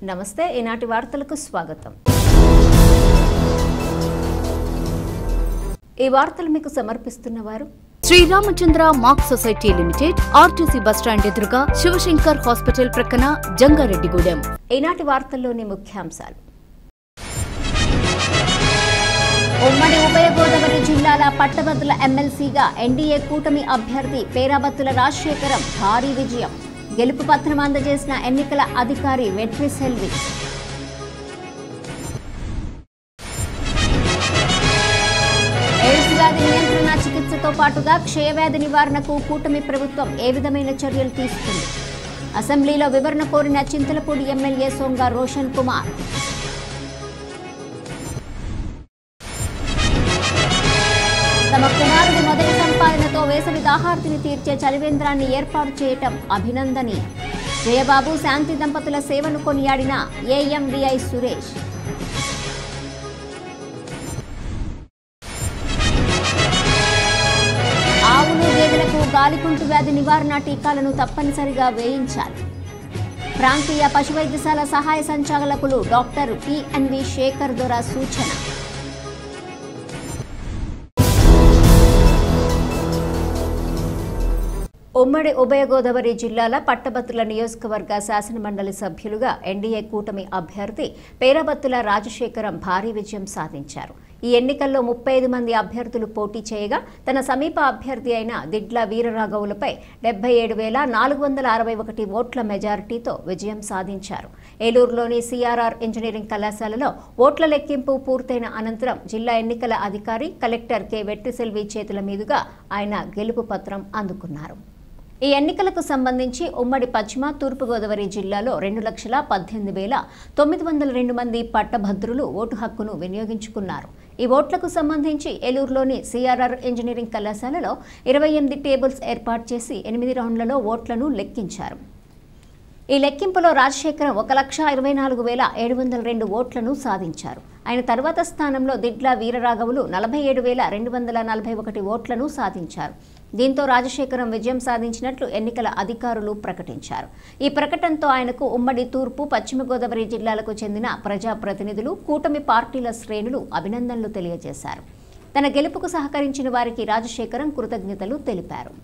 నమస్తే ఈనాటి వార్తలకు స్వాగతం. ఈ వార్తలు మీకు సమర్పిస్తున్నవారు Shri Ramachandra mark society limited, RTC bus stand ఎదురుగా, శివశంకర్ హాస్పిటల్ ప్రక్కన, జంగారెడ్డిగూడెం. ఈనాటి వార్తల్లోని ముఖ్యాంశాలు. ఉమ్మడి ఉభయ గోదావరి జిల్లాల పట్టభద్రుల ఎమ్మెల్సీగా ఎన్డీఏ కూటమి అభ్యర్థి పేరాబత్తుల రాజశేఖరం భారీ విజయం. గెలుపు పత్రం అందజేసిన ఎన్నికల అధికారి వెట్రిసెల్వి. ఎయిడ్స్ వ్యాధి నియంత్రణ చికిత్సతో పాటుగా క్షయవ్యాధి నివారణకు కూటమి ప్రభుత్వం ఏ విధమైన చర్యలు తీసుకుంది? అసెంబ్లీలో వివరణ కోరిన చింతలపూడి ఎమ్మెల్యే సొంగ రోషన్ కుమార్. తమ కుమారుడి మొదటి సంపాదనతో వేసవి దాహార్తిని తీర్చే చలివేంద్రాన్ని ఏర్పాటు చేయటం అభినందనీయం. జయబాబు శాంతి దంపతుల సేవను కొనియాడిన ఏఎండిఐ సురేష్. ఆవులు గేదెలకు గాలికుంటు వ్యాధి నివారణ టీకాలను తప్పనిసరిగా వేయించాలి. ప్రాంతీయ పశువైద్యశాల సహాయ సంచాలకులు డాక్టర్ పిఎన్వి శేఖర్ ద్వారా సూచన. ఉమ్మడి ఉభయ గోదావరి జిల్లాల పట్టభద్రుల నియోజకవర్గ శాసనమండలి సభ్యులుగా ఎన్డీఏ కూటమి అభ్యర్థి పేరాబత్తుల రాజశేఖరం భారీ విజయం సాధించారు. ఈ ఎన్నికల్లో 35 మంది అభ్యర్థులు పోటీ చేయగా తన సమీప అభ్యర్థి అయిన దిడ్ల వీరరాఘవులపై 77,461 ఓట్ల మెజారిటీతో విజయం సాధించారు. ఏలూరులోని సిఆర్ఆర్ ఇంజనీరింగ్ కళాశాలలో ఓట్ల లెక్కింపు పూర్తయిన అనంతరం జిల్లా ఎన్నికల అధికారి కలెక్టర్ కె వెట్రిసెల్వి చేతుల మీదుగా ఆయన గెలుపు పత్రం అందుకున్నారు. ఈ ఎన్నికలకు సంబంధించి ఉమ్మడి పశ్చిమ తూర్పుగోదావరి జిల్లాలో 2,18,902 మంది పట్టభద్రులు ఓటు హక్కును వినియోగించుకున్నారు. ఈ ఓట్లకు సంబంధించి ఏలూరులోని సిఆర్ఆర్ ఇంజనీరింగ్ కళాశాలలో 28 టేబుల్స్ ఏర్పాటు చేసి 8 రౌండ్లలో ఓట్లను లెక్కించారు. ఈ లెక్కింపులో రాజశేఖరం 1,24,702 ఓట్లను సాధించారు. ఆయన తర్వాత స్థానంలో దిడ్ల వీరరాఘవులు 47,241 ఓట్లను సాధించారు. దీంతో రాజశేఖరం విజయం సాధించినట్లు ఎన్నికల అధికారులు ప్రకటించారు. ఈ ప్రకటనతో ఆయనకు ఉమ్మడి తూర్పు పశ్చిమ గోదావరి జిల్లాలకు చెందిన ప్రజాప్రతినిధులు, కూటమి పార్టీల శ్రేణులు అభినందనలు తెలియజేశారు. తన గెలుపుకు సహకరించిన వారికి రాజశేఖరం కృతజ్ఞతలు తెలిపారు.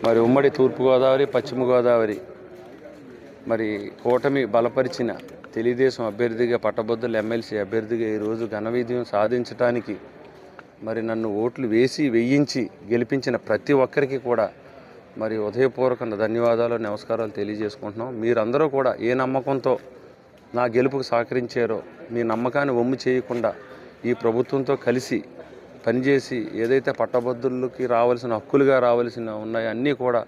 మరి ఉమ్మడి తూర్పుగోదావరి, పశ్చిమ గోదావరి మరి కూటమి బలపరిచిన తెలుగుదేశం అభ్యర్థిగా, పట్టభద్రుల ఎమ్మెల్సీ అభ్యర్థిగా ఈరోజు ఘన విజయం సాధించడానికి మరి నన్ను ఓట్లు వేయించి గెలిపించిన ప్రతి ఒక్కరికి కూడా మరి హృదయపూర్వక ధన్యవాదాలు, నమస్కారాలు తెలియజేసుకుంటున్నాం. మీరందరూ కూడా ఏ నమ్మకంతో నా గెలుపుకు సహకరించారో మీ నమ్మకాన్ని వమ్ము చేయకుండా ఈ ప్రభుత్వంతో కలిసి పనిచేసి ఏదైతే పట్టభద్రులకి రావాల్సిన హక్కులుగా రావాల్సిన ఉన్నాయో అన్నీ కూడా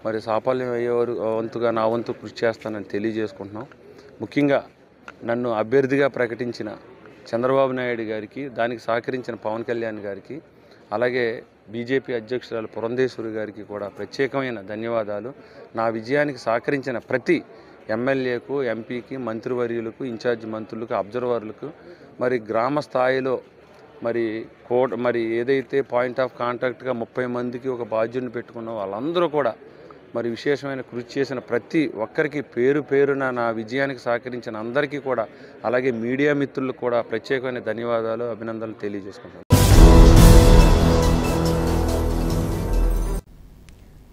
మరి సాఫల్యం అయ్యేవారు వంతుగా నా వంతు కృషి చేస్తానని తెలియజేసుకుంటున్నాం. ముఖ్యంగా నన్ను అభ్యర్థిగా ప్రకటించిన చంద్రబాబు నాయుడు గారికి, దానికి సహకరించిన పవన్ కళ్యాణ్ గారికి, అలాగే బీజేపీ అధ్యక్షురాలు పురంధేశ్వరి గారికి కూడా ప్రత్యేకమైన ధన్యవాదాలు. నా విజయానికి సహకరించిన ప్రతి ఎమ్మెల్యేకు, ఎంపీకి, మంత్రివర్యులకు, ఇన్ఛార్జ్ మంత్రులకు, అబ్జర్వర్లకు, మరి గ్రామ స్థాయిలో మరి ఏదైతే పాయింట్ ఆఫ్ కాంటాక్ట్గా 30 మందికి ఒక బాధ్యుని పెట్టుకున్న వాళ్ళందరూ కూడా మరి విశేషమైన కృషి చేసిన ప్రతి ఒక్కరికి పేరు పేరున నా విజయానికి సహకరించిన అందరికీ కూడా, అలాగే మీడియా మిత్రులకు కూడా ప్రత్యేకమైన ధన్యవాదాలు, అభినందనలు తెలియజేసుకుంటాను.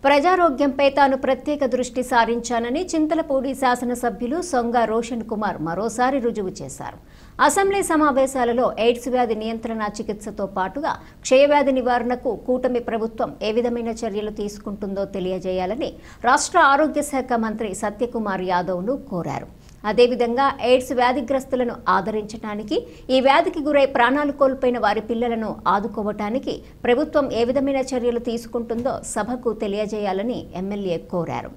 ప్రజారోగ్యంపై తాను ప్రత్యేక దృష్టి సారించానని చింతలపూడి శాసనసభ్యులు సొంగ రోషన్ కుమార్ మరోసారి రుజువు చేశారు. అసెంబ్లీ సమావేశాలలో ఎయిడ్స్ వ్యాధి నియంత్రణ చికిత్సతో పాటుగా క్షయవ్యాధి నివారణకు కూటమి ప్రభుత్వం ఏ విధమైన చర్యలు తీసుకుంటుందో తెలియజేయాలని రాష్ట్ర ఆరోగ్య శాఖ మంత్రి సత్యకుమార్ యాదవ్ను కోరారు. అదేవిధంగా ఎయిడ్స్ వ్యాధిగ్రస్తులను ఆదరించడానికి, ఈ వ్యాధికి గురై ప్రాణాలు కోల్పోయిన వారి పిల్లలను ఆదుకోవటానికి ప్రభుత్వం ఏ విధమైన చర్యలు తీసుకుంటుందో సభకు తెలియజేయాలని ఎమ్మెల్యే కోరారు.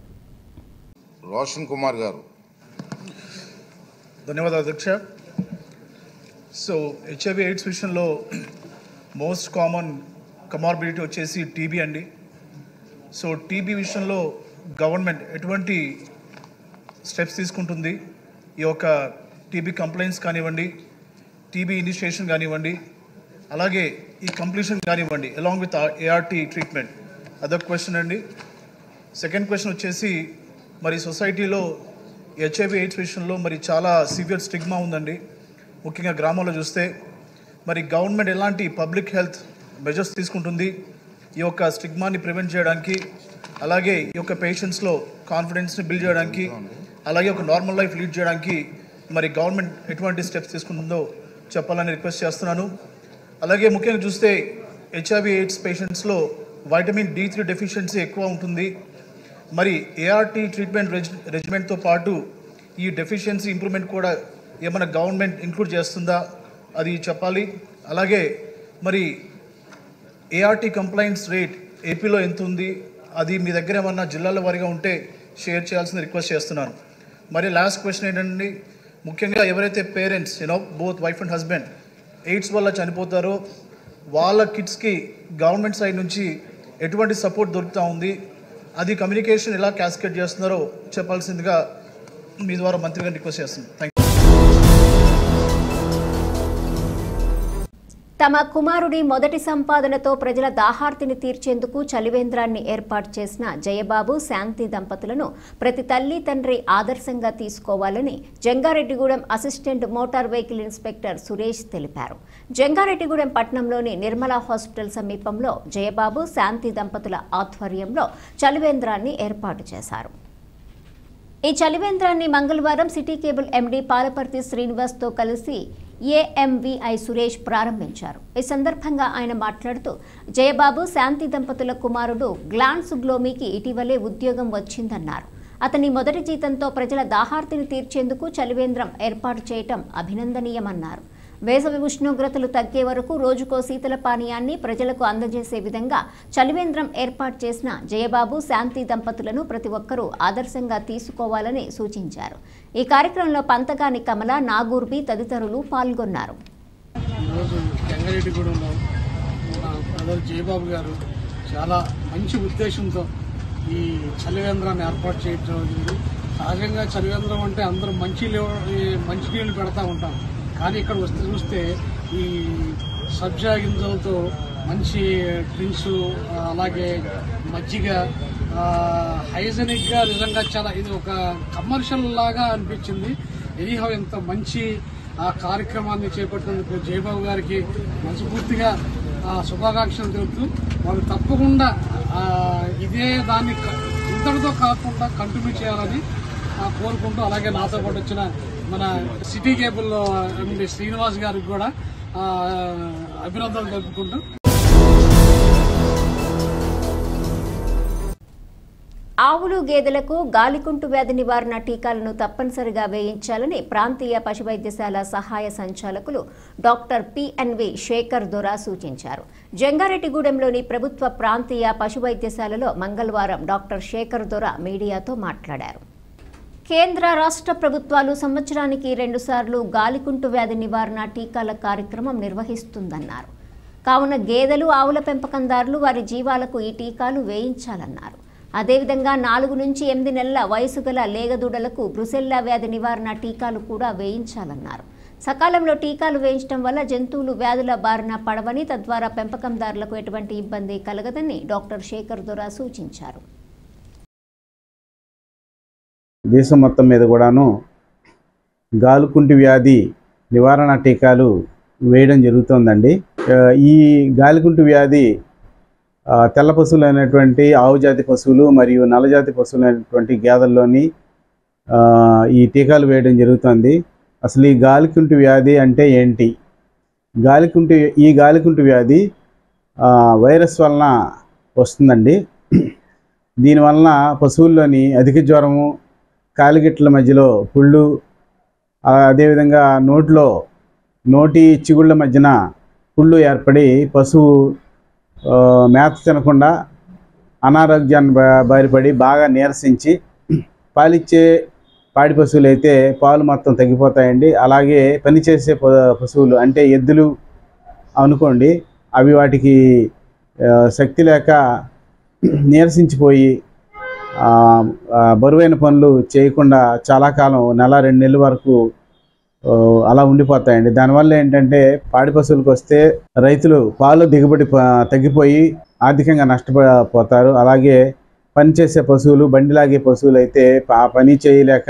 రోషన్ కుమార్ గారు. ధన్యవాదాలు అధ్యక్ష. సో హెచ్ఐవి ఎయిడ్స్ విషయంలో మోస్ట్ కామన్ కమార్బిడిటీ వచ్చేసి టీబీ అండి. సో టీబీ విషయంలో గవర్నమెంట్ ఎటువంటి స్టెప్స్ తీసుకుంటుంది? ఈ యొక్క టీబీ కంప్లైంట్స్ కానివ్వండి, టీబీ ఇనిషియేషన్ కానివ్వండి, అలాగే ఈ కంప్లీషన్ కానివ్వండి, అలాంగ్ విత్ ఏఆర్టీ ట్రీట్మెంట్, అదొక క్వశ్చన్ అండి. సెకండ్ క్వశ్చన్ వచ్చేసి మరి సొసైటీలో హెచ్ఐవి ఎయిడ్స్ విషయంలో మరి చాలా సివియర్ స్టిగ్మా ఉందండి. ముఖ్యంగా గ్రామాల్లో చూస్తే మరి గవర్నమెంట్ ఎలాంటి పబ్లిక్ హెల్త్ మెజర్స్ తీసుకుంటుంది ఈ యొక్క స్టిగ్మాని ప్రివెంట్ చేయడానికి, అలాగే ఈ యొక్క పేషెంట్స్లో కాన్ఫిడెన్స్ని బిల్డ్ చేయడానికి, అలాగే ఒక నార్మల్ లైఫ్ లీడ్ చేయడానికి మరి గవర్నమెంట్ ఎటువంటి స్టెప్స్ తీసుకుంటుందో చెప్పాలని రిక్వెస్ట్ చేస్తున్నాను. అలాగే ముఖ్యంగా చూస్తే హెచ్ఐవి ఎయిడ్స్ పేషెంట్స్లో వైటమిన్ D3 డెఫిషియన్సీ ఎక్కువ ఉంటుంది. మరి ఏఆర్టీ ట్రీట్మెంట్ రెజిమెంట్తో పాటు ఈ డెఫిషియన్సీ ఇంప్రూవ్మెంట్ కూడా ఏమైనా గవర్నమెంట్ ఇంక్లూడ్ చేస్తుందా అది చెప్పాలి. అలాగే మరి ఏఆర్టీ కంప్లైంట్స్ రేట్ ఏపీలో ఎంత ఉంది, అది మీ దగ్గర ఏమన్నా జిల్లాల వారీగా ఉంటే షేర్ చేయాల్సిన రిక్వెస్ట్ చేస్తున్నాను. మరి లాస్ట్ క్వశ్చన్ ఏంటండి, ముఖ్యంగా ఎవరైతే parents both wife and husband AIDS వల్ల చనిపోతారో వాళ్ళ కిడ్స్కి గవర్నమెంట్ సైడ్ నుంచి ఎటువంటి సపోర్ట్ దొరుకుతూ ఉంది, అది కమ్యూనికేషన్ ఎలా క్యాస్కేట్ చేస్తున్నారో చెప్పాల్సిందిగా మీ ద్వారా మంత్రి గారిని రిక్వెస్ట్ చేస్తున్నాను. Thank you. తమ కుమారుడి మొదటి సంపాదనతో ప్రజల దాహార్తిని తీర్చేందుకు చలివేంద్రాన్ని ఏర్పాటు చేసిన జయబాబు శాంతి దంపతులను ప్రతి తల్లి తండ్రి ఆదర్శంగా తీసుకోవాలని Jangareddygudem assistant motor vehicle inspector Suresh తెలిపారు. జంగారెడ్డిగూడెం పట్టణంలోని నిర్మలా హాస్పిటల్ సమీపంలో జయబాబు శాంతి దంపతుల ఆధ్వర్యంలో చలివేంద్రాన్ని ఏర్పాటు చేశారు. ఈ చలివేంద్రాన్ని మంగళవారం సిటీ కేబుల్ ఎండీ పాలపర్తి శ్రీనివాస్తో కలిసి ఏఎంవిఐ సురేష్ ప్రారంభించారు. ఈ సందర్భంగా ఆయన మాట్లాడుతూ జయబాబు శాంతి దంపతుల కుమారుడు గ్లాన్స్ గ్లోమీకి ఇటీవలే ఉద్యోగం వచ్చిందన్నారు. అతని మొదటి జీతంతో ప్రజల దాహార్తిని తీర్చేందుకు చలివేంద్రం ఏర్పాటు చేయటం అభినందనీయమన్నారు. వేసవి ఉష్ణోగ్రతలు తగ్గే వరకు రోజుకో శీతల పానీయాన్ని ప్రజలకు అందజేసే విధంగా చలివేంద్రం ఏర్పాటు చేసిన జయబాబు శాంతి దంపతులను ప్రతి ఒక్కరూ ఆదర్శంగా తీసుకోవాలని సూచించారు. ఈ కార్యక్రమంలో పంతగాని కమల, నాగూర్బి తదితరులు పాల్గొన్నారు. జయబాబు గారు చాలా మంచి ఉద్దేశంతో ఈ చలివేంద్రాన్ని ఏర్పాటు చేయడం జరిగింది. సహజంగా చలివేంద్రం అంటే అందరూ మంచినీళ్ళు పెడతా ఉంటాం, కానీ ఇక్కడ వస్తే చూస్తే ఈ సబ్జా గింజలతో మంచి డ్రింక్స్, అలాగే మజ్జిగ, హైజెనిక్గా నిజంగా చాలా ఇది ఒక కమర్షియల్ లాగా అనిపించింది. ఎనీహౌ ఇంత మంచి కార్యక్రమాన్ని చేపట్టినందుకు జయబాబు గారికి మనస్ఫూర్తిగా శుభాకాంక్షలు తెలుపుతూ వాళ్ళు తప్పకుండా ఇదే దాన్ని ఇంతటితో కాకుండా కంటిన్యూ చేయాలని కోరుకుంటూ, అలాగే నాతో పాటు వచ్చిన మన సిటీ కేబుల్ ఎండి శ్రీనివాస్ గారికి కూడా అభినందనలు తెలుపుకుంటూ. ఆవులు గేదెలకు గాలికుంటు వ్యాధి నివారణ టీకాలను తప్పనిసరిగా వేయించాలని ప్రాంతీయ పశువైద్యశాల సహాయ సంచాలకులు డాక్టర్ పిఎన్వి శేఖర్ దొరా సూచించారు. జంగారెడ్డిగూడెంలోని ప్రభుత్వ ప్రాంతీయ పశువైద్యశాలలో మంగళవారం డాక్టర్ శేఖర్ దొరా మీడియాతో మాట్లాడారు. కేంద్ర రాష్ట్ర ప్రభుత్వాలు సంవత్సరానికి 2 సార్లు గాలికుంటు వ్యాధి నివారణ టీకాల కార్యక్రమం నిర్వహిస్తుందన్నారు. కావున గేదెలు, ఆవుల పెంపకందారులు వారి జీవాలకు ఈ టీకాలు వేయించాలన్నారు. అదేవిధంగా 4 నుంచి 8 నెలల వయసు గల లేగదూడలకు బ్రుసెల్లా వ్యాధి నివారణ టీకాలు కూడా వేయించాలన్నారు. సకాలంలో టీకాలు వేయించడం వల్ల జంతువులు వ్యాధుల బారిన పడవని, తద్వారా పెంపకందారులకు ఎటువంటి ఇబ్బంది కలగదని డాక్టర్ శేఖర్ దొరా సూచించారు. దేశం మొత్తం మీద కూడాను గాలికుంటు వ్యాధి నివారణ టీకాలు వేయడం జరుగుతోందండి. ఈ గాలికుంటు వ్యాధి తెల్ల పశువులు అయినటువంటి ఆవు జాతి పశువులు మరియు నల్లజాతి పశువులు అయినటువంటి గేదెల్లోని ఈ టీకాలు వేయడం జరుగుతుంది. అసలు ఈ గాలికుంటు వ్యాధి అంటే ఏంటి? ఈ గాలికుంటు వ్యాధి వైరస్ వలన వస్తుందండి. దీనివలన పశువుల్లోని అధిక జ్వరము, కాలిగిట్ల మధ్యలో పుళ్ళు, అదేవిధంగా నోటి చిగుళ్ళ మధ్యన పుళ్ళు ఏర్పడి పశువు మేత తినకుండా అనారోగ్యాన్ని బారిపడి బాగా నీరసించి పాలిచ్చే పాడి పశువులు అయితే పాలు మొత్తం తగ్గిపోతాయండి. అలాగే పనిచేసే పశువులు అంటే ఎద్దులు అనుకోండి, అవి వాటికి శక్తి లేక నీరసించిపోయి బరువైన పనులు చేయకుండా చాలా కాలం 1-2 నెలల వరకు అలా ఉండిపోతాయండి. దానివల్ల ఏంటంటే పాడి పశువులకు వస్తే రైతులు పాలు దిగుబడి తగ్గిపోయి ఆర్థికంగా నష్టపోతారు. అలాగే పనిచేసే పశువులు, బండిలాగే పశువులు అయితే ఆ పని చేయలేక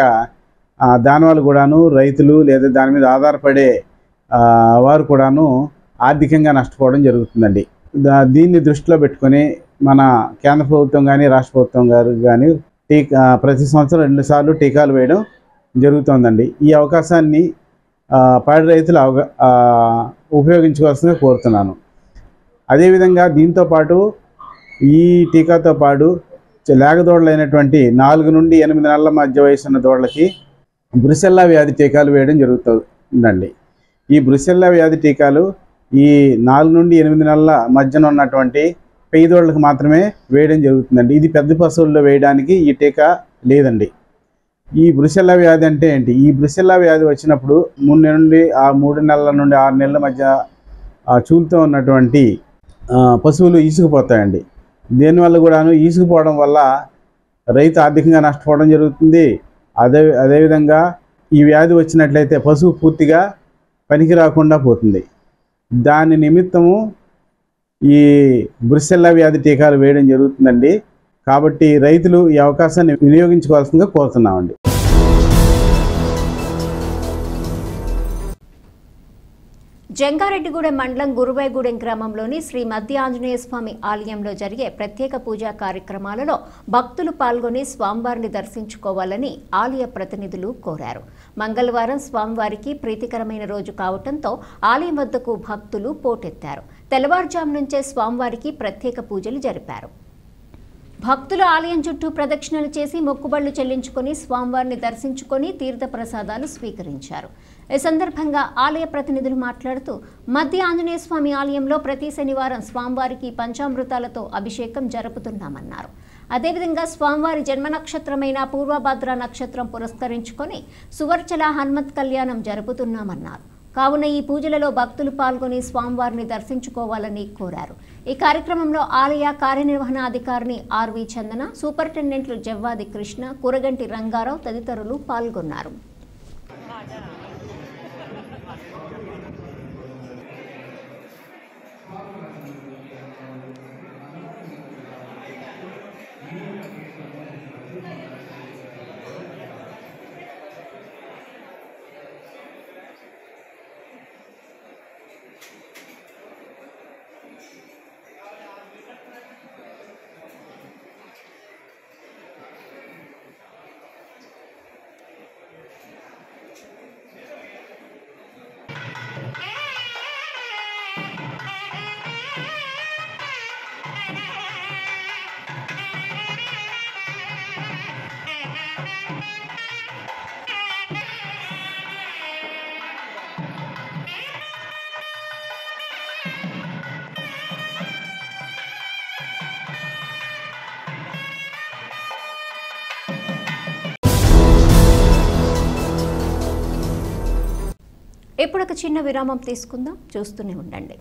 దానివల్ల కూడాను రైతులు లేదా దాని మీద ఆధారపడే వారు కూడాను ఆర్థికంగా నష్టపోవడం జరుగుతుందండి. దీన్ని దృష్టిలో పెట్టుకొని మన కేంద్ర ప్రభుత్వం కానీ రాష్ట్ర ప్రభుత్వం గారు కానీ ప్రతి సంవత్సరం 2 సార్లు టీకాలు వేయడం జరుగుతుందండి. ఈ అవకాశాన్ని పాడి రైతులు ఉపయోగించుకోవాల్సిందిగా కోరుతున్నాను. అదేవిధంగా దీంతోపాటు ఈ టీకాతో పాటు లేగదూడలైనటువంటి 4 నుండి 8 నెలల మధ్య వయసు ఉన్న దూడలకి బ్రుసెల్లా వ్యాధి టీకాలు వేయడం జరుగుతుందండి. ఈ బ్రుసెల్లా వ్యాధి టీకాలు ఈ 4 నుండి 8 నెలల మధ్యన ఉన్నటువంటి పెయ్యి దూడలకు మాత్రమే వేయడం జరుగుతుందండి. ఇది పెద్ద పశువుల్లో వేయడానికి ఈ టీకా లేదండి. ఈ బ్రుసెల్లా వ్యాధి అంటే ఏంటి? ఈ బ్రుసెల్లా వ్యాధి వచ్చినప్పుడు 3 నుండి 3 నెలల నుండి 6 నెలల మధ్య చూలుతో ఉన్నటువంటి పశువులు ఈసుకుపోతాయండి. దీనివల్ల కూడాను ఈసుకుపోవడం వల్ల రైతు ఆర్థికంగా నష్టపోవడం జరుగుతుంది. అదేవిధంగా ఈ వ్యాధి వచ్చినట్లయితే పశువు పూర్తిగా పనికి రాకుండా పోతుంది. దాని నిమిత్తము ఈ బ్రుసెల్లా వ్యాధి టీకాలు వేయడం జరుగుతుందండి. కాబట్టి రైతులు ఈ అవకాశాన్ని వినియోగించుకోవాల్సిందిగా కోరుతున్నామండి. జంగారెడ్డిగూడెం మండలం గురువాయగూడెం గ్రామంలోని శ్రీ మధ్య ఆంజనేయ స్వామి ఆలయంలో జరిగే ప్రత్యేక పూజా కార్యక్రమాలలో భక్తులు పాల్గొని స్వామివారిని దర్శించుకోవాలని ఆలయ ప్రతినిధులు కోరారు. మంగళవారం స్వామివారికి ప్రీతికరమైన రోజు కావడంతో ఆలయం వద్దకు భక్తులు పోటెత్తారు. తెల్లవారుజాము నుంచే స్వామివారికి ప్రత్యేక పూజలు జరిపారు. భక్తులు ఆలయం చుట్టూ ప్రదక్షిణలు చేసి మొక్కుబళ్లు చెల్లించుకొని స్వామివారిని దర్శించుకొని తీర్థ ప్రసాదాలు స్వీకరించారు. ఈ సందర్భంగా ఆలయ ప్రతినిధులు మాట్లాడుతూ మధ్య ఆంజనేయ స్వామి ఆలయంలో ప్రతి శనివారం స్వామివారికి పంచామృతాలతో అభిషేకం జరుపుతున్నామన్నారు. అదేవిధంగా స్వామివారి జన్మ నక్షత్రమైన పూర్వభద్ర నక్షత్రం పురస్కరించుకొని సువర్చల హనుమత్ కళ్యాణం జరుపుతున్నామన్నారు. కావున ఈ పూజలలో భక్తులు పాల్గొని స్వామివారిని దర్శించుకోవాలని కోరారు. ఈ కార్యక్రమంలో ఆలయ కార్యనిర్వహణాధికారిని ఆర్వి చందన, సూపరింటెండెంట్లు జవ్వాది కృష్ణ, కురగంటి రంగారావు తదితరులు పాల్గొన్నారు. ఇప్పుడు ఒక చిన్న విరామం తీసుకుందాం, చూస్తూనే ఉండండి.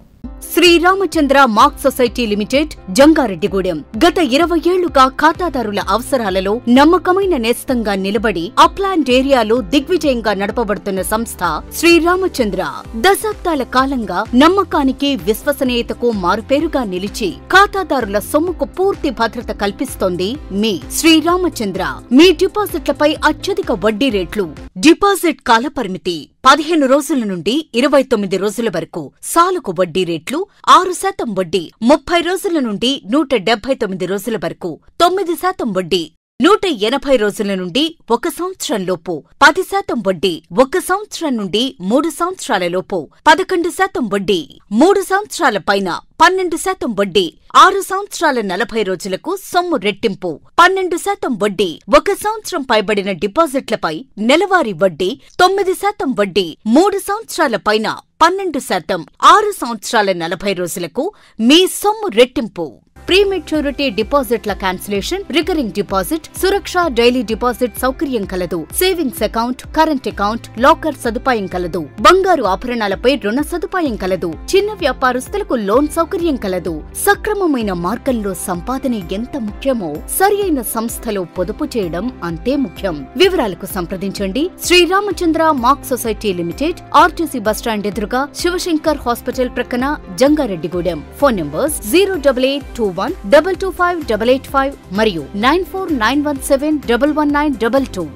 Sriramachandra mark society limited, Jangareddygudem. గత 20 ఏళ్లుగా ఖాతాదారుల అవసరాలలో నమ్మకమైన నేస్తంగా నిలబడి అప్లాండ్ ఏరియాలో దిగ్విజయంగా నడపబడుతున్న సంస్థ శ్రీరామచంద్ర. దశాబ్దాల కాలంగా నమ్మకానికి, విశ్వసనీయతకు మారుపేరుగా నిలిచి ఖాతాదారుల సొమ్ముకు పూర్తి భద్రత కల్పిస్తోంది మీ శ్రీరామచంద్ర. మీ డిపాజిట్లపై అత్యధిక వడ్డీ రేట్లు, డిపాజిట్ కాలపరిమితి 15 రోజుల నుండి 29 రోజుల వరకు, సాలుకు వడ్డీ రేట్లు 6% వడ్డీ, 30 రోజుల నుండి 179 రోజుల వరకు 9% వడ్డీ, 180 రోజుల నుండి 1 సంవత్సరం లోపు 10% వడ్డీ, 1 సంవత్సరం నుండి 3 సంవత్సరాల లోపు 11% వడ్డీ, 3 సంవత్సరాల పైన 12% వడ్డీ, 6 సంవత్సరాల 40 రోజులకు సొమ్ము రెట్టింపు 12% వడ్డీ, 1 సంవత్సరం పైబడిన డిపాజిట్లపై నెలవారీ వడ్డీ 9% వడ్డీ, 3 సంవత్సరాల పైన 12%, 6 సంవత్సరాల 40 రోజులకు మీ సొమ్ము రెట్టింపు. ప్రీమెచ్యూరిటీ డిపాజిట్ల క్యాన్సిలేషన్, రికరింగ్ డిపాజిట్, సురక్ష డైలీ డిపాజిట్ సౌకర్యం కలదు. Savings account, current account, locker సదుపాయం కలదు. బంగారు ఆభరణాలపై రుణ సదుపాయం కలదు. చిన్న వ్యాపారస్తులకు లోన్ సౌకర్యం కలదు. సక్రమమైన మార్గంలో సంపాదన ఎంత ముఖ్యమో సరియైన సంస్థలో పొదుపు చేయడం అంతే ముఖ్యం. వివరాలకు సంప్రదించండి. Sriramachandra mark society limited, RTC bus stand ఎదురుగా, శివశంకర్ హాస్పిటల్ ప్రక్కన, జంగారెడ్డిగూడెం. ఫోన్ నంబర్స్ 08821225885 మరియు 9491711922.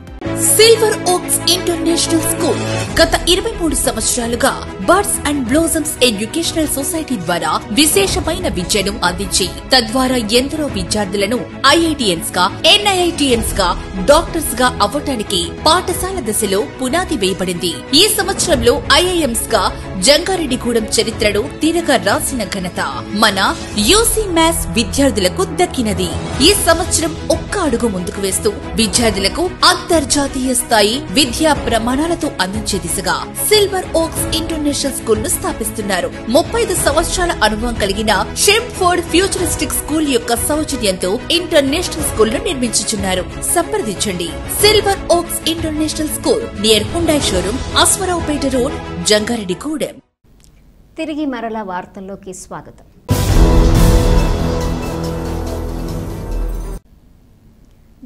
సిల్వర్ ఓక్స్ ఇంటర్నేషనల్ స్కూల్ గత 23 సంవత్సరాలుగా birds and blossoms educational society ద్వారా విశేషమైన విద్యను అందించి తద్వారా ఎందరో విద్యార్థులను ఐఐటిఎన్స్ గా, ఎన్ఐఐటిఎన్స్ గా, డాక్టర్స్ గా అవ్వటానికి పాఠశాల దశలో పునాది వేయబడింది. ఈ సంవత్సరంలో ఐఐఎంస్ గా జంగారెడ్డిగూడెం చరిత్రను తిరగ రాసిన ఘనత మన యూసీ మ్యాథ్స్ విద్యార్థులకు దక్కినది. ఈ సంవత్సరం ఒక్క అడుగు ముందుకు వేస్తూ విద్యార్థులకు అంతర్జాతీయ స్థాయి విద్యా ప్రమాణాలతో అందించే దిశగా సిల్వర్ ఓక్స్ ఇంటర్నేషనల్ స్కూల్ ను స్థాపిస్తున్నారు. 35 సంవత్సరాల అనుభవం కలిగిన షెంఫోర్డ్ ఫ్యూచరిస్టిక్ స్కూల్ యొక్క సౌజన్యంతో ఇంటర్నేషనల్ స్కూల్ ను నిర్మించుచున్నారు. సంప్రదించండి. Silver oaks international school near Hyundai showroom, Aswaraopeta road, Jangareddygudem. తిరిగి మరలా వార్తల్లోకి స్వాగతం.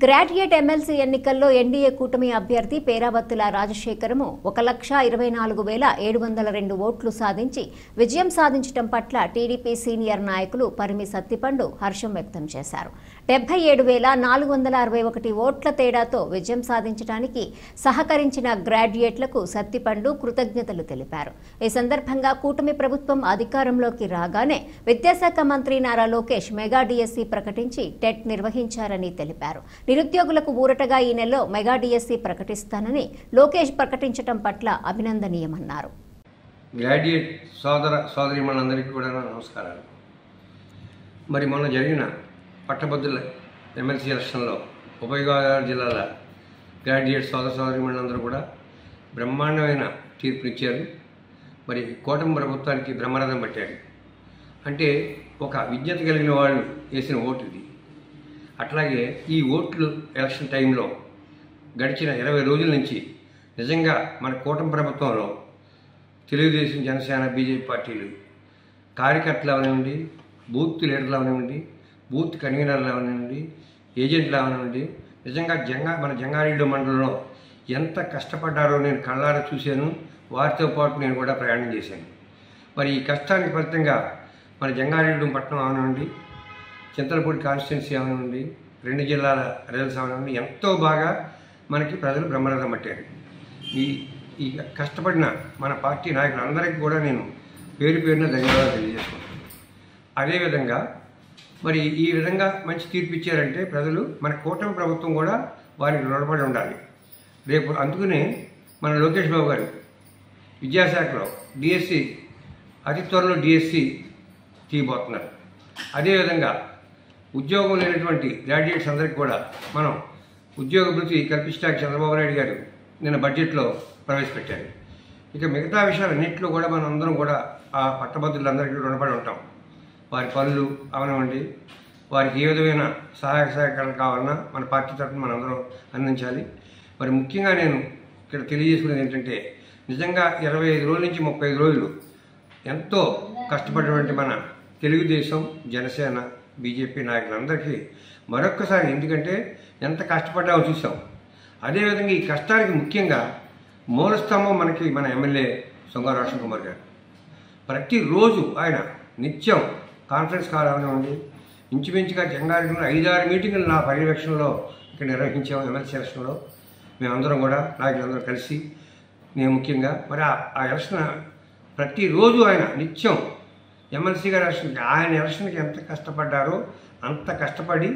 గ్రాడ్యుయేట్ ఎమ్మెల్సీ ఎన్నికల్లో ఎన్డీఏ కూటమి అభ్యర్థి పేరాబత్తుల రాజశేఖరము 1,24,702 ఓట్లు సాధించి విజయం సాధించడం పట్ల టీడీపీ సీనియర్ నాయకులు పరిమి సత్తిపండు హర్షం వ్యక్తం చేశారు. 77,461 ఓట్ల తేడాతో విజయం సాధించడానికి సహకరించిన గ్రాడ్యుయేట్లకు సత్తిపండు కృతజ్ఞతలు తెలిపారు. ఈ సందర్భంగా కూటమి ప్రభుత్వం అధికారంలోకి రాగానే విద్యాశాఖ మంత్రి నారా లోకేష్ మెగా డిఎస్సీ ప్రకటించి టెట్ నిర్వహించారని తెలిపారు. నిరుద్యోగులకు ఊరటగా ఈ నెలలో మెగా డిఎస్సీ ప్రకటిస్తానని లోకేష్ ప్రకటించడం పట్ల అభినందనీయమన్నారు. గ్రాడ్యుయేట్ సోదరీమణులందరికీ కూడా నమస్కారాలు. మరి మొన్న జరిగిన పట్టభద్రుల ఎమ్మెల్సీ ఎలక్షన్లో ఉభయ గోదావరి జిల్లాల గ్రాడ్యుయేట్ సోదరీమణులందరూ కూడా బ్రహ్మాండమైన తీర్పునిచ్చారు. మరి కూటమి ప్రభుత్వానికి బ్రహ్మరథం పట్టారు. అంటే ఒక విజ్ఞత కలిగిన వాళ్ళు వేసిన ఓటు ఇది. అట్లాగే ఈ ఓట్లు ఎలక్షన్ టైంలో గడిచిన 20 రోజుల నుంచి నిజంగా మన కూటమి ప్రభుత్వంలో తెలుగుదేశం, జనసేన, బీజేపీ పార్టీలు కార్యకర్తలు అవనివ్వండి, బూత్ లీడర్లు అవనివ్వండి, బూత్ కన్వీనర్లు అవనివ్వండి, ఏజెంట్లు అవనివ్వండి, నిజంగా మన జంగారెడ్డి మండలంలో ఎంత కష్టపడ్డారో నేను కళ్ళారా చూశాను. వారితో పాటు నేను కూడా ప్రయాణం చేశాను. మరి ఈ కష్టానికి ఫలితంగా మన జంగారెడ్డి పట్టణం అవనివ్వండి, చింతలపూడి కాన్స్టిట్యున్సీ అవనివ్వండి, 2 జిల్లాల రిజల్ట్స్ అవనివ్వండి, ఎంతో బాగా మనకి ప్రజలు బ్రహ్మరథం పట్టారు. ఈ కష్టపడిన మన పార్టీ నాయకులందరికీ కూడా నేను పేరు పేరున ధన్యవాదాలు తెలియజేసుకుంటాను. అదేవిధంగా మరి ఈ విధంగా మంచి తీర్పు ఇచ్చారంటే ప్రజలు మన కూటమి ప్రభుత్వం కూడా వారికి రుణపడి ఉండాలి. రేపు అందుకనే మన లోకేష్ బాబు గారు విద్యాశాఖలో డిఎస్సి అతి త్వరలో డిఎస్సి తీయబోతున్నారు. అదేవిధంగా ఉద్యోగం లేనటువంటి గ్రాడ్యుయేట్స్ అందరికీ కూడా మనం ఉద్యోగ భృతి కల్పించడానికి చంద్రబాబు నాయుడు గారు నిన్న బడ్జెట్లో ప్రవేశపెట్టారు. ఇక మిగతా విషయాలన్నింటిలో కూడా మనం అందరం కూడా ఆ పట్టభద్రులందరికీ రుణపడి ఉంటాం. వారి పనులు అవనివ్వండి, వారికి ఏ విధమైన సహాయ సహకారాలు కావాలన్నా మన పార్టీ తరఫున మనందరం అందించాలి. మరి ముఖ్యంగా నేను ఇక్కడ తెలియజేసుకునేది ఏంటంటే నిజంగా 25 రోజుల నుంచి 35 రోజులు ఎంతో కష్టపడినటువంటి మన తెలుగుదేశం, జనసేన, బీజేపీ నాయకులందరికీ మరొక్కసారి, ఎందుకంటే ఎంత కష్టపడ్డామో చూసాం. అదేవిధంగా ఈ కష్టానికి ముఖ్యంగా మూలస్తంభం మనకి మన ఎమ్మెల్యే సొంగ రోషన్ కుమార్ గారు. ప్రతిరోజు ఆయన నిత్యం కాన్ఫరెన్స్ కాల్ అవనివ్వండి, ఇంచుమించుగా జంగారెడ్డిలో 5-6 మీటింగులు నా పర్యవేక్షణలో ఇక్కడ నిర్వహించాము. ఎమ్మెల్సీ ఎలక్షన్లో మేమందరం కూడా నాయకులందరూ కలిసి, నేను ముఖ్యంగా మరి ఆ ఎలక్షన్ ప్రతిరోజు ఆయన నిత్యం ఎమ్మెల్సీ గారి ఎలక్షన్కి, ఆయన ఎలక్షన్కి ఎంత కష్టపడ్డారో అంత కష్టపడి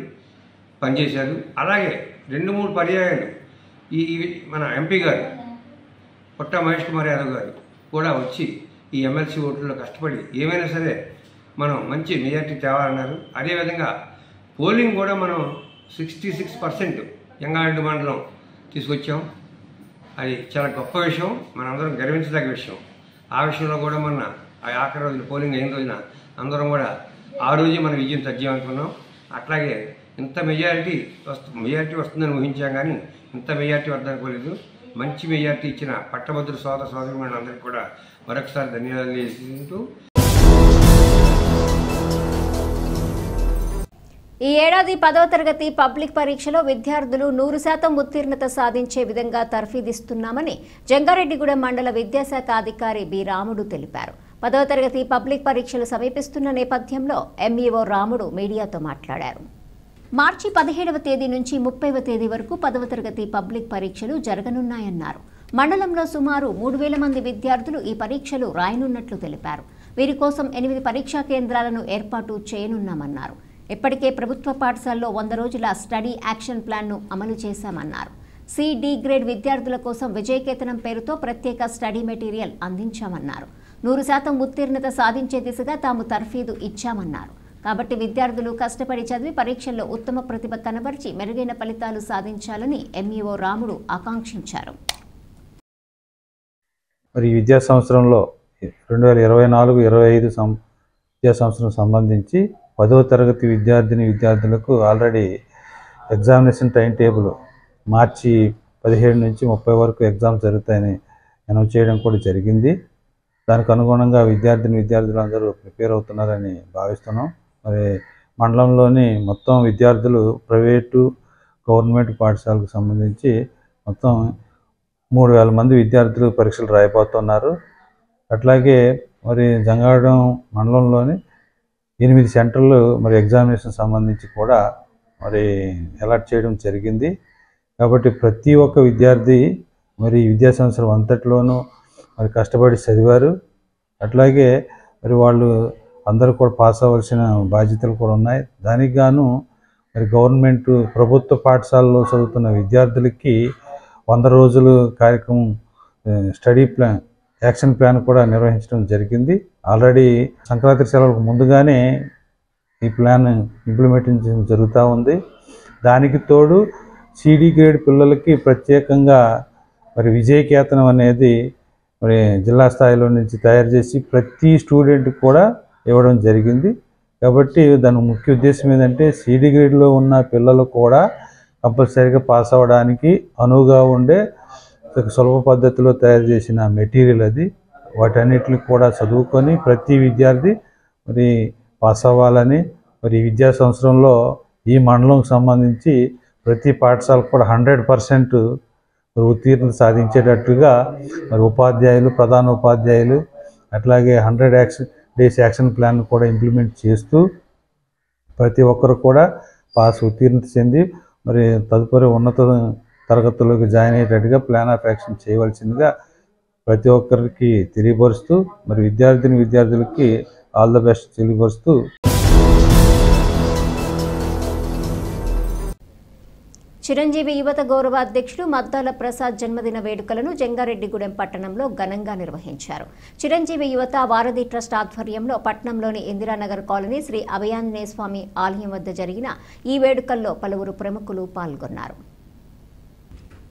పనిచేశారు. అలాగే 2-3 పర్యాయాలు ఈ మన ఎంపీ గారు పుట్ట మహేష్ కుమార్ యాదవ్ గారు కూడా వచ్చి ఈ ఎమ్మెల్సీ ఓట్లలో కష్టపడి ఏమైనా సరే మనం మంచి మెజార్టీ తేవాలన్నారు. అదేవిధంగా పోలింగ్ కూడా మనం 66% జంగారెడ్డి మండలం తీసుకొచ్చాం. అది చాలా గొప్ప విషయం, మనందరం గర్వించదగ్గ విషయం. ఆ విషయంలో కూడా మొన్న ఆ ఆఖరి రోజున పోలింగ్ అయిన రోజున అందరం కూడా ఆ రోజే మనం విజయం తథ్యం అనుకున్నాం. అట్లాగే ఇంత మెజారిటీ వస్తుందని ఊహించాం, కానీ ఇంత మెజారిటీ వద్దనుకోలేదు. మంచి మెజారిటీ ఇచ్చిన పట్టభద్రుల సోదర సోదరీమణులందరికీ కూడా మరొకసారి ధన్యవాదాలు తెలియజేసుకుంటూ, ఈ ఏడాది 10వ తరగతి పబ్లిక్ పరీక్షలో విద్యార్థులు 100% ఉత్తీర్ణత సాధించే విధంగా తర్ఫీదిస్తున్నామని జంగారెడ్డిగూడెం మండల విద్యాశాఖ అధికారి బి రాముడు తెలిపారు. 10వ తరగతి పబ్లిక్ పరీక్షలు సమీపిస్తున్న నేపథ్యంలో ఎంఈఓ రాముడు మీడియాతో మాట్లాడారు. మార్చి 17వ తేదీ నుంచి 30వ తేదీ వరకు 10వ తరగతి పబ్లిక్ పరీక్షలు జరగనున్నాయన్నారు. మండలంలో సుమారు 3000 మంది విద్యార్థులు ఈ పరీక్షలు రాయనున్నట్లు తెలిపారు. వీరి కోసం 8 పరీక్షా కేంద్రాలను ఏర్పాటు చేయనున్నామన్నారు. ఇప్పటికే ప్రభుత్వ పాఠశాలలో 100 రోజుల స్టడీ యాక్షన్ ప్లాన్ను అమలు చేశామన్నారు. సి-డి గ్రేడ్ విద్యార్థుల కోసం విజయకేతనం పేరుతో ప్రత్యేక స్టడీ మెటీరియల్ అందించామన్నారు. 100% ఉత్తీర్ణత సాధించే దిశగా తాము తర్ఫీదు ఇచ్చామన్నారు. కాబట్టి విద్యార్థులు కష్టపడి చదివి పరీక్షల్లో ఉత్తమ ప్రతిభ కనబర్చి మెరుగైన ఫలితాలు సాధించాలని ఎంఈఓ రాముడు ఆకాంక్షించారు. మరి ఈ విద్యా సంవత్సరంలో 2024-25 విద్యా సంవత్సరం సంబంధించి 10వ తరగతి విద్యార్థులకు ఆల్రెడీ ఎగ్జామినేషన్ టైం టేబుల్ మార్చి 17 నుంచి 30 వరకు ఎగ్జామ్స్ జరుగుతాయని అనౌన్స్ చేయడం కూడా జరిగింది. దానికి అనుగుణంగా విద్యార్థులందరూ ప్రిపేర్ అవుతున్నారని భావిస్తున్నాం. మరి మండలంలోని మొత్తం విద్యార్థులు ప్రైవేటు గవర్నమెంట్ పాఠశాలకు సంబంధించి మొత్తం 3000 మంది విద్యార్థులు పరీక్షలు రాయబోతున్నారు. అట్లాగే మరి జంగారెడ్డి మండలంలోని 8 సెంటర్లు మరి ఎగ్జామినేషన్ సంబంధించి కూడా మరి అలాట్ చేయడం జరిగింది. కాబట్టి ప్రతి ఒక్క విద్యార్థి మరి విద్యా సంవత్సరం అంతట్లోనూ మరి కష్టపడి చదివారు. అట్లాగే మరి వాళ్ళు అందరూ కూడా పాస్ అవ్వాల్సిన బాధ్యతలు కూడా ఉన్నాయి. దానికి గాను మరి గవర్నమెంట్ ప్రభుత్వ పాఠశాలలో చదువుతున్న విద్యార్థులకి 100 రోజులు కార్యక్రమం స్టడీ ప్లాన్ యాక్షన్ ప్లాన్ కూడా నిర్వహించడం జరిగింది. ఆల్రెడీ సంక్రాంతి సెలవులకు ముందుగానే ఈ ప్లాన్ ఇంప్లిమెంటేషన్ జరుగుతూ ఉంది. దానికి తోడు సి-డి గ్రేడ్ పిల్లలకి ప్రత్యేకంగా మరి విజయకేతనం అనేది మరి జిల్లా స్థాయిలో నుంచి తయారు చేసి ప్రతి స్టూడెంట్కి కూడా ఇవ్వడం జరిగింది. కాబట్టి దాని ముఖ్య ఉద్దేశం ఏంటంటే సి-డి గ్రేడ్లో ఉన్న పిల్లలు కూడా కంపల్సరీగా పాస్ అవ్వడానికి అనువుగా ఉండే సులభ పద్ధతిలో తయారు చేసిన మెటీరియల్ అది. వాటన్నిటిని కూడా చదువుకొని ప్రతి విద్యార్థి మరి పాస్ అవ్వాలని మరి విద్యా సంవత్సరంలో ఈ మండలంకి సంబంధించి ప్రతి పాఠశాలకు కూడా 100% ఉత్తీర్ణత సాధించేటట్లుగా మరి ఉపాధ్యాయులు, ప్రధాన ఉపాధ్యాయులు అట్లాగే 100 డేస్ యాక్షన్ ప్లాన్ కూడా ఇంప్లిమెంట్ చేస్తూ ప్రతి ఒక్కరు కూడా ఉత్తీర్ణత చెంది మరి తదుపరి ఉన్నత తరగతుల్లోకి జాయిన్ అయ్యేటట్టుగా ప్లాన్ ఆఫ్ యాక్షన్ చేయవలసిందిగా ప్రతి ఒక్కరికి తెలియపరుస్తూ మరి విద్యార్థులకి ఆల్ ద బెస్ట్ తెలియపరుస్తూ చిరంజీవి యువత గౌరవ అధ్యక్షుడు మద్దాల ప్రసాద్ జన్మదిన వేడుకలను జంగారెడ్డిగూడెం పట్టణంలో ఘనంగా నిర్వహించారు. చిరంజీవి యువత వారధి ట్రస్ట్ ఆధ్వర్యంలో పట్టణంలోని ఇందిరానగర్ కాలనీ శ్రీ అభయాంజనేయ స్వామి ఆలయం వద్ద జరిగిన ఈ వేడుకల్లో పలువురు ప్రముఖులు పాల్గొన్నారు.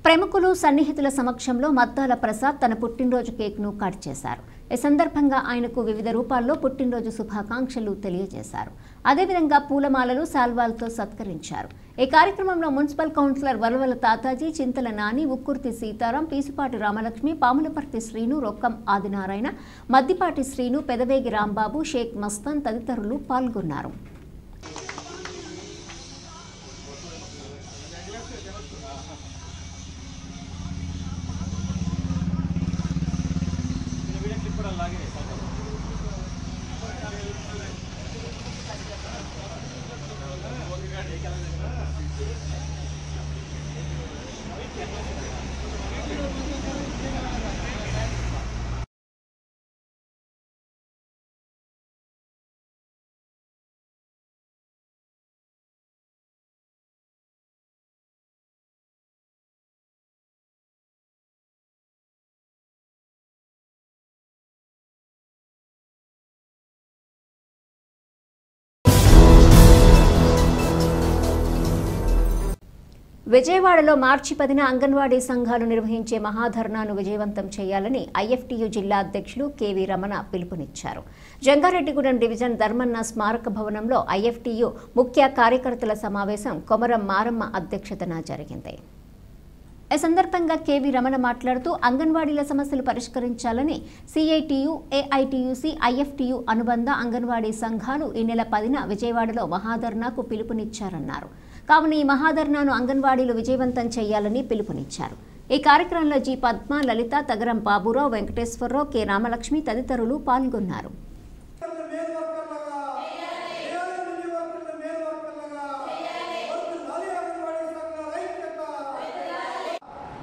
ప్రముఖులు సన్నిహితుల సమక్షంలో మద్దాల ప్రసాద్ తన పుట్టినరోజు కేక్ను కట్ చేశారు. ఈ సందర్భంగా ఆయనకు వివిధ రూపాల్లో పుట్టినరోజు శుభాకాంక్షలు తెలియజేశారు. అదేవిధంగా పూలమాలలు, శాల్వాలతో సత్కరించారు. ఈ కార్యక్రమంలో మున్సిపల్ కౌన్సిలర్ వలవల తాతాజీ, చింతల నాని, ఉక్కుర్తి సీతారాం, పీసుపాటి రామలక్ష్మి, పాములపర్తి శ్రీను, రొక్కం ఆదినారాయణ, మద్దిపాటి శ్రీను, పెదవేగి రాంబాబు, షేక్ మస్తాన్ తదితరులు పాల్గొన్నారు. విజయవాడలో మార్చి 10న అంగన్వాడీ సంఘాలు నిర్వహించే మహాధర్నాను విజయవంతం చేయాలని ఐఎఫ్టీయూ జిల్లా అధ్యక్షులు కెవి రమణ పిలుపునిచ్చారు. జంగారెడ్డిగూడెం డివిజన్ ధర్మన్న స్మారక భవనంలో ఐఎఫ్టీయూ ముఖ్య కార్యకర్తల సమావేశం కొమరం మారమ్మ అధ్యక్షతన జరిగింది. ఈ సందర్భంగా కెవి రమణ మాట్లాడుతూ అంగన్వాడీల సమస్యలు పరిష్కరించాలని సిఐటియు, ఏఐటియుసి, ఐఎఫ్టీయూ అనుబంధ అంగన్వాడీ సంఘాలు ఈ నెల 10న విజయవాడలో మహాధర్నాకు పిలుపునిచ్చారన్నారు. కావున ఈ మహాధర్నాను అంగన్వాడీలు విజయవంతం చేయాలని పిలుపునిచ్చారు. ఈ కార్యక్రమంలో జి పద్మ, లలిత, తగరం బాబురావు, వెంకటేశ్వరరావు, కె రామలక్ష్మి తదితరులు పాల్గొన్నారు.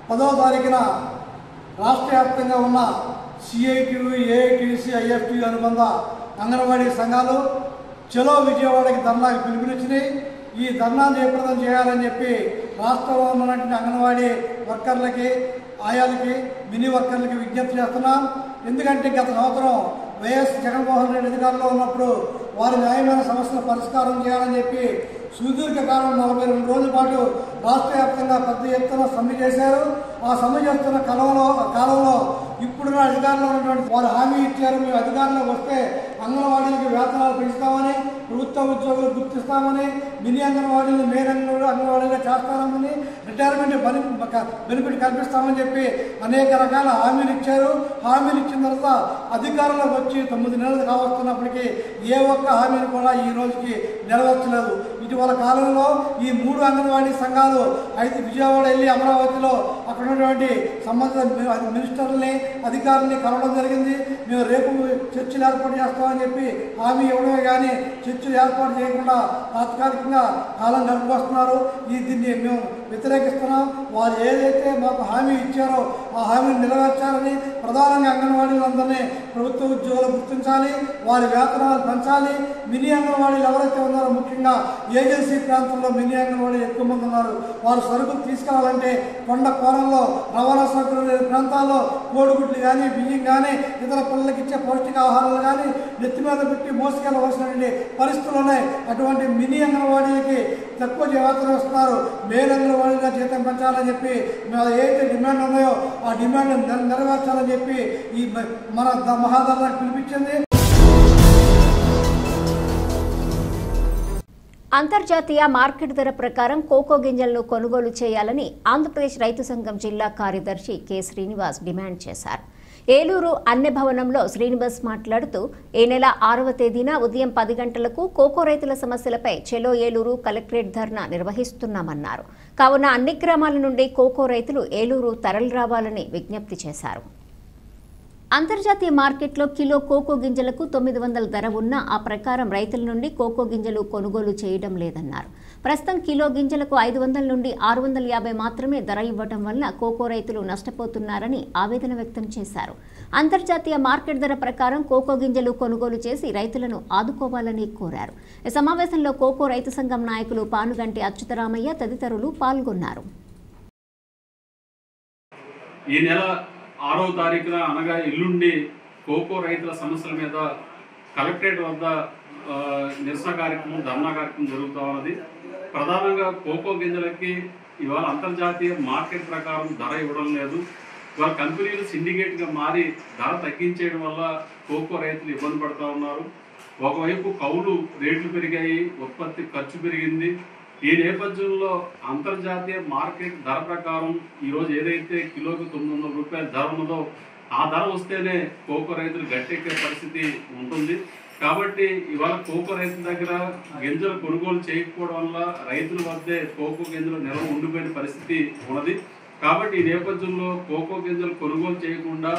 పదవ తారీఖున రాష్ట్ర వ్యాప్తంగా ఉన్న సిఐటియు, ఏఐటియుసి, ఐఎఫ్టీయూ అనుబంధ అంగన్వాడీ సంఘాలు చలో విజయవాడకి ధర్నాకి పిలుపునిచ్చినాయి. ఈ ధర్నా జయప్రదం చేయాలని చెప్పి రాష్ట్రంలో ఉన్నటువంటి అంగన్వాడీ వర్కర్లకి, ఆయాలకి, మినీ వర్కర్లకి విజ్ఞప్తి చేస్తున్నాం. ఎందుకంటే గత సంవత్సరం వైఎస్ జగన్మోహన్ రెడ్డి అధికారంలో ఉన్నప్పుడు వారి న్యాయమైన సమస్యల పరిష్కారం చేయాలని చెప్పి సుదీర్ఘకాలం 42 రోజుల పాటు రాష్ట్ర వ్యాప్తంగా పెద్ద ఎత్తున సమ్మె చేశారు. ఆ సమ్మె చేస్తున్న కాలంలో ఇప్పుడున్న అధికారంలో ఉన్నటువంటి వారు హామీ ఇచ్చారు, మేము అధికారంలోకి వస్తే అంగన్వాడీలకి వేతనాలు పెంచుతామని, ప్రభుత్వ ఉద్యోగులు గుర్తిస్తామని, మినీ అంగన్వాడీలు మెయిన్ అంగన్వాడీగా చేస్తామని, రిటైర్మెంట్ బెనిఫిట్ కల్పిస్తామని చెప్పి అనేక రకాల హామీలు ఇచ్చారు. హామీలు ఇచ్చిన తర్వాత అధికారంలోకి వచ్చి 9 నెలలు కావస్తున్నప్పటికీ ఏ ఒక్క హామీని కూడా ఈ రోజుకి నెరవేర్చలేదు. ఇటీవల కాలంలో ఈ 3 అంగన్వాడీ సంఘాలు అయితే విజయవాడ వెళ్ళి అమరావతిలో అక్కడ ఉన్నటువంటి సంబంధిత మినిస్టర్లని, అధికారులని కలవడం జరిగింది. మేము రేపు చర్చలు ఏర్పాటు చేస్తామని చెప్పి హామీ ఇవ్వడమే కానీ చర్చలు ఏర్పాటు చేయకుండా తాత్కాలికంగా కాలం గడిపిస్తున్నారు. దీన్ని మేము వ్యతిరేకిస్తున్నాం. వారు ఏదైతే మాకు హామీ ఇచ్చారో ఆ హామీని నెరవేర్చాలని, ప్రధానంగా అంగన్వాడీలందరినీ ప్రభుత్వ ఉద్యోగులు గుర్తించాలి, వారి వేతనాలు పెంచాలి. మినీ అంగన్వాడీలు ఎవరైతే ఉన్నారో, ముఖ్యంగా ఏజెన్సీ ప్రాంతంలో మినీ అంగన్వాడీలు ఎక్కువ మంది ఉన్నారు. వారు సరుకులు తీసుకురావాలంటే కొండ కోణంలో రవాణా సౌకర్యం లేని ప్రాంతాల్లో కోడిగుడ్లు కానీ, బియ్యం కానీ, ఇతర పిల్లలకి ఇచ్చే పౌష్టికాహారాలు కానీ నెత్తి మీద పెట్టి మోసుకెళ్ళవలసినటువంటి పరిస్థితులు ఉన్నాయి. అటువంటి మినీ అంగన్వాడీలకి తక్కువ వేతనం ఇస్తున్నారు. మెయిన్ అంగన్వాడీగా జీతం పెంచాలని చెప్పి మేము ఏదైతే డిమాండ్ ఉన్నాయో ఆ డిమాండ్ నెరవేర్చాలని చెప్పి ఈ మన మహాధర్నాకు పిలిపించింది. అంతర్జాతీయ మార్కెట్ ధర ప్రకారం కోకో గింజలను కొనుగోలు చేయాలని ఆంధ్రప్రదేశ్ రైతు సంఘం జిల్లా కార్యదర్శి కె శ్రీనివాస్ డిమాండ్ చేశారు. ఏలూరు అన్నె భవనంలో శ్రీనివాస్ మాట్లాడుతూ ఈ నెల 6వ తేదీన ఉదయం 10 గంటలకు కోకో రైతుల సమస్యలపై చెలో ఏలూరు కలెక్టరేట్ ధర్నా నిర్వహిస్తున్నామన్నారు. కావున అన్ని గ్రామాల నుండి కోకో రైతులు ఏలూరు తరలి రావాలని విజ్ఞప్తి చేశారు. అంతర్జాతీయ మార్కెట్లో కిలో కోకో గింజలకు 900 ధర ఉన్నా ఆ ప్రకారం రైతుల నుండి కోకో గింజలు కొనుగోలు చేయడం లేదన్నారు. ప్రస్తుతం కిలో గింజలకు 500 నుండి 650 మాత్రమే ధర ఇవ్వడం వల్ల కోకో రైతులు నష్టపోతున్నారని ఆవేదన వ్యక్తం చేశారు. అంతర్జాతీయ మార్కెట్ ధర ప్రకారం కోకో గింజలు కొనుగోలు చేసి రైతులను ఆదుకోవాలని కోరారు. ఈ సమావేశంలో కోకో రైతు సంఘం నాయకులు పానుగంటి అచ్యుతరామయ్య తదితరులు పాల్గొన్నారు. ఈ నెల 6వ తారీఖున అనగా ఎల్లుండి కోకో రైతుల సమస్యల మీద కలెక్టరేట్ వద్ద నిరసన కార్యక్రమం, ధర్నా కార్యక్రమం జరుగుతూ ఉన్నది. ప్రధానంగా కోకో గింజలకి ఇవాళ అంతర్జాతీయ మార్కెట్ ప్రకారం ధర ఇవ్వడం లేదు. ఇవాళ కంపెనీలు సిండికేట్గా మారి ధర తగ్గించేయడం వల్ల కోకో రైతులు ఇబ్బంది పడుతూ ఉన్నారు. ఒకవైపు కౌలు రేట్లు పెరిగాయి, ఉత్పత్తి ఖర్చు పెరిగింది. ఈ నేపథ్యంలో అంతర్జాతీయ మార్కెట్ ధర ప్రకారం ఈరోజు ఏదైతే కిలోకి 900 రూపాయల ధర ఉన్నదో ఆ ధర వస్తేనే కోకో రైతులు గట్టెక్కే పరిస్థితి ఉంటుంది. కాబట్టి ఇవాళ కోకో రైతుల దగ్గర గింజలు కొనుగోలు చేయకపోవడం వల్ల రైతుల వద్దే కోకో గింజలు నిల్వ ఉండిపోయిన పరిస్థితి ఉన్నది. కాబట్టి ఈ నేపథ్యంలో కోకో గింజలు కొనుగోలు చేయకుండా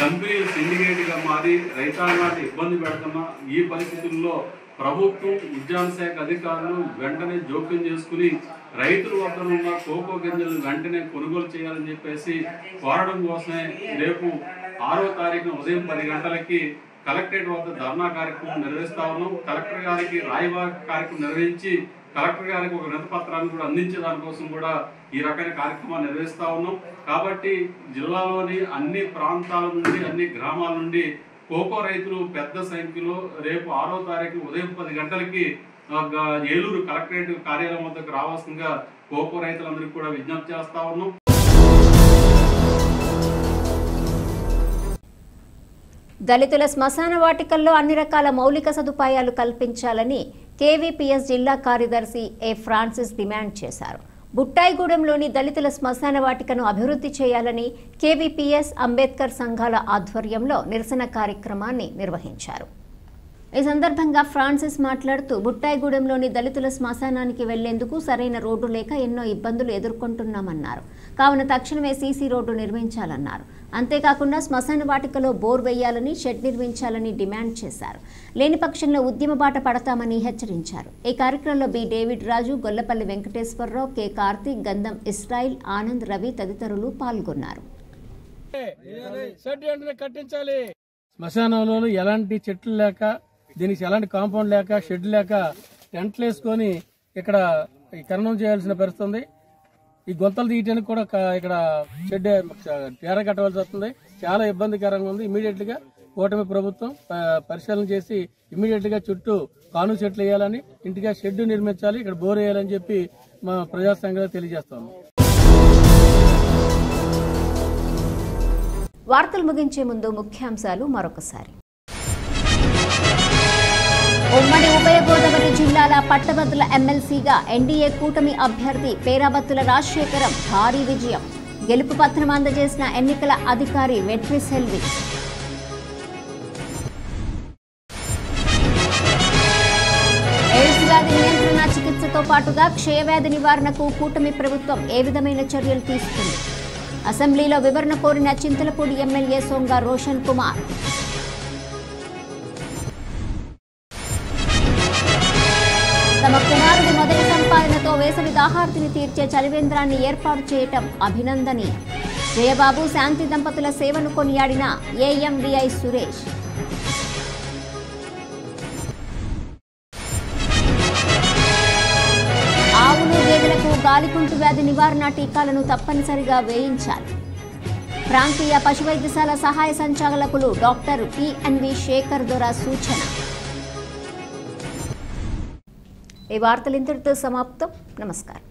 కంపెనీలు సిండికేట్గా మారి రైతాంగాన్ని ఇబ్బంది పెడుతున్న ఈ పరిస్థితుల్లో ప్రభుత్వం, ఉద్యాన శాఖ అధికారులు వెంటనే జోక్యం చేసుకుని రైతుల వద్ద ఉన్న కోకో గింజలు వెంటనే కొనుగోలు చేయాలని చెప్పేసి కోరడం కోసమే రేపు 6వ తారీఖున ఉదయం 10 గంటలకి కలెక్టరేట్ వద్ద ధర్నా కార్యక్రమం నిర్వహిస్తా ఉన్నాం. కలెక్టర్ గారికి రాయబార కార్యక్రమం నిర్వహించి కలెక్టర్ గారికి ఒక వినతి పత్రాన్ని కూడా అందించే దానికోసం కూడా ఈ రకమైన కార్యక్రమాన్ని నిర్వహిస్తా ఉన్నాం. కాబట్టి జిల్లాలోని అన్ని ప్రాంతాల నుండి, అన్ని గ్రామాల నుండి కోకో రైతులు పెద్ద సంఖ్యలో రేపు 6వ తారీఖు ఉదయం 10 గంటలకి ఏలూరు కలెక్టరేట్ కార్యాలయం వద్దకు రావాల్సిందిగా కోకో రైతులందరికీ కూడా విజ్ఞప్తి చేస్తా ఉన్నాం. దళితుల శ్మశాన వాటికల్లో అన్ని రకాల మౌలిక సదుపాయాలు కల్పించాలని కేవీపీఎస్ జిల్లా కార్యదర్శి ఏ ఫ్రాన్సిస్ డిమాండ్ చేశారు. బుట్టాయిగూడెంలోని దళితుల శ్మశాన వాటికను అభివృద్ధి చేయాలని కేవీపీఎస్ అంబేద్కర్ సంఘాల ఆధ్వర్యంలో నిరసన కార్యక్రమాన్ని నిర్వహించారు. ఈ సందర్భంగా ఫ్రాన్సిస్ మాట్లాడుతూ బుట్టాయిగూడెంలోని దళితుల శ్మశానానికి వెళ్లేందుకు సరైన రోడ్డు లేక ఎన్నో ఇబ్బందులు ఎదుర్కొంటున్నామన్నారు. కావున తక్షణమే సీసీ రోడ్డు నిర్మించాలన్నారు. అంతేకాకుండా శ్మశాన వాటికలో బోర్ వేయాలని, షెడ్ నిర్మించాలని డిమాండ్ చేశారు. లేని పక్షంలో ఉద్యమ బాట పడతామని హెచ్చరించారు. ఈ కార్యక్రమంలో బి డేవిడ్ రాజు, గొల్లపల్లి వెంకటేశ్వరరావు, కె కార్తీక్, గంధం ఇస్రాయిల్, ఆనంద్, రవి తదితరులు పాల్గొన్నారు. శ్మశానంలో ఎలాంటి చెట్లు లేక, దీనికి ఎలాంటి కాంపౌండ్ లేక, షెడ్ లేక టెంట్లు వేసుకొని ఇక్కడ ఖననం చేయాల్సిన పరిస్థితి ఉంది. ఈ గొంతలు తీయటానికి కూడా ఇక్కడ షెడ్ తేర కట్టవలసి వస్తుంది. చాలా ఇబ్బందికరంగా ఉంది. ఇమీడియట్ గా కూటమి ప్రభుత్వం పరిశీలన చేసి ఇమీడియట్ గా చుట్టూ కాను చెట్లు వేయాలని, ఇంటిగా షెడ్ నిర్మించాలి, ఇక్కడ బోర్ వేయాలని చెప్పి మా ప్రజా సంఘాలు తెలియజేస్తాము. వార్తలు ముగించే ముందు ముఖ్యాంశాలు మరొకసారి. ఉమ్మడి ఉభయ గోదావరి జిల్లాల పట్టభద్రుల ఎమ్మెల్సీగా ఎన్డీఏ కూటమి అభ్యర్థి పేరాబత్తుల రాజశేఖరం భారీ విజయం. గెలుపు పత్రం అందజేసిన ఎన్నికల అధికారి వెట్రి సెల్వి. ఎయిడ్స్ వ్యాధి నియంత్రణ చికిత్సతో పాటుగా క్షయవ్యాధి నివారణకు కూటమి ప్రభుత్వం ఏ విధమైన చర్యలు తీసుకుంది? అసెంబ్లీలో వివరణ కోరిన చింతలపూడి ఎమ్మెల్యే సొంగ రోషన్ కుమార్. తమ కుమారుడి మొదటి సంపాదనతో వేసవి దాహార్తిని తీర్చే చలివేంద్రాన్ని ఏర్పాటు చేయటం అభినందనీయం. జయబాబు, శాంతి దంపతుల సేవను కొనియాడిన ఏఎంవిఐ సురేష్. ఆవులు, గేదెలకు గాలికుంటు వ్యాధి నివారణ టీకాలను తప్పనిసరిగా వేయించాలి. ప్రాంతీయ పశువైద్యశాల సహాయ సంచాలకులు డాక్టర్ పిఎన్వి శేఖర్ దొర సూచన. ఈ వార్తలు ఇంతటితో సమాప్తం. నమస్కారం.